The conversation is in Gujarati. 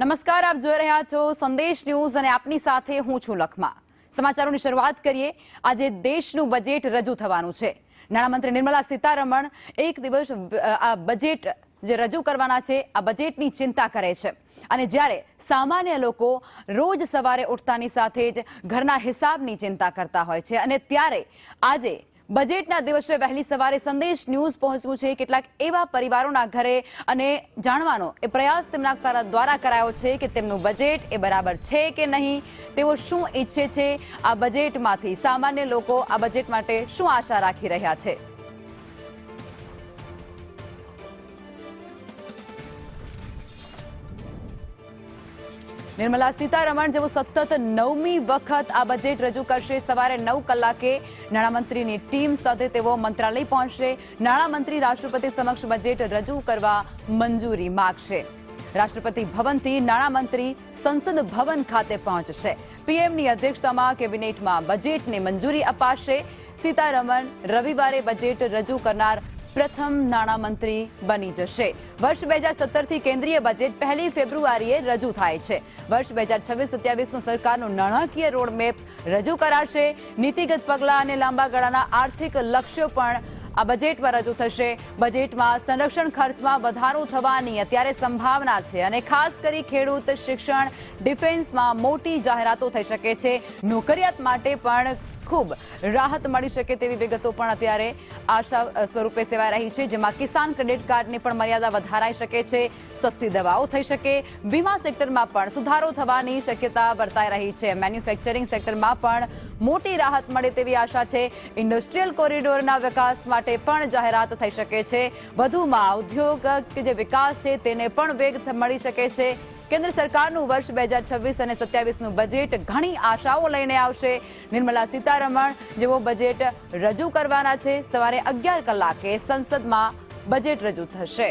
નમસ્કાર, આપ જોઈ રહ્યા છો સંદેશ ન્યૂઝ અને આપની સાથે હું છું લખમા। સમાચારોની શરૂઆત કરીએ। આજે દેશનું બજેટ રજૂ થવાનું છે। નાણામંત્રી નિર્મલા સીતારમણ એક દિવસ આ બજેટ જે રજૂ કરવાના છે આ બજેટની ચિંતા કરે છે અને જ્યારે સામાન્ય લોકો રોજ સવારે ઉઠતાની સાથે જ ઘરના હિસાબની ચિંતા કરતા હોય છે અને ત્યારે આજે બજેટના દિવસે વહેલી સવારે સંદેશ ન્યૂઝ પહોંચ્યું છે કેટલાક એવા પરિવારોના ઘરે અને જાણવાનો એ પ્રયાસ તેમના દ્વારા કરાયો છે કે તેમનું બજેટ એ બરાબર છે કે નહીં, તેઓ શું ઈચ્છે છે આ બજેટમાંથી, સામાન્ય લોકો આ બજેટ માટે શું આશા રાખી રહ્યા છે। નિર્મલા સીતારમણ જેઓ સતત 9મી વખત આ બજેટ રજૂ કરશે। સવારે 9 કલાકે નાણામંત્રીની ટીમ સાથે તેઓ મંત્રાલય પહોંચશે। નાણામંત્રી રાષ્ટ્રપતિ સમક્ષ બજેટ રજૂ કરવા મંજૂરી માંગશે। રાષ્ટ્રપતિ ભવનથી નાણામંત્રી સંસદ ભવન ખાતે પહોંચશે। પીએમની અધ્યક્ષતામાં કેબિનેટમાં બજેટને મંજૂરી અપાશે। સીતારમણ રવિવારે બજેટ રજૂ કરનાર પ્રથમ નાણામંત્રી બની જશે। વર્ષ 2017થી કેન્દ્રીય બજેટ 1 ફેબ્રુઆરીએ રજૂ થાય છે। વર્ષ 2026-27નું સરકારનું નાણાકીય રોડમેપ રજૂ કરાશે। નીતિગત પગલાં અને લાંબા ગાળાના આર્થિક લક્ષ્યો પણ આ બજેટમાં રજૂ થશે। બજેટમાં સંરક્ષણ ખર્ચમાં વધારો થવાની અત્યારે સંભાવના છે અને ખાસ કરી ખેડૂત, શિક્ષણ, ડિફેન્સમાં મોટી જાહેરાતો થઈ શકે છે। નોકરિયાત માટે પણ ખૂબ રાહત મળી શકે તેવી વિગતો પણ અત્યારે આશા સ્વરૂપે સેવાઈ રહી છે, જેમાં કિસાન ક્રેડિટ કાર્ડની પણ મર્યાદા વધારાઈ શકે છે, સસ્તી દવાઓ થઈ શકે, વીમા સેક્ટરમાં પણ સુધારો થવાની શક્યતા વર્તાઈ રહી છે, મેન્યુફેક્ચરિંગ સેક્ટરમાં પણ મોટી રાહત મળે તેવી આશા છે। ઇન્ડસ્ટ્રીયલ કોરિડોરના વિકાસ માટે પણ જાહેરાત થઈ શકે છે। વધુમાં ઉદ્યોગ જે વિકાસ છે તેને પણ વેગ મળી શકે છે। કેન્દ્ર સરકારનું વર્ષ 2026 અને 27નું બજેટ ઘણી આશાઓ લઈને આવશે। નિર્મલા સીતારમણ જેવો બજેટ રજૂ કરવાના છે। સવારે 11 કલાકે સંસદમાં બજેટ રજૂ થશે।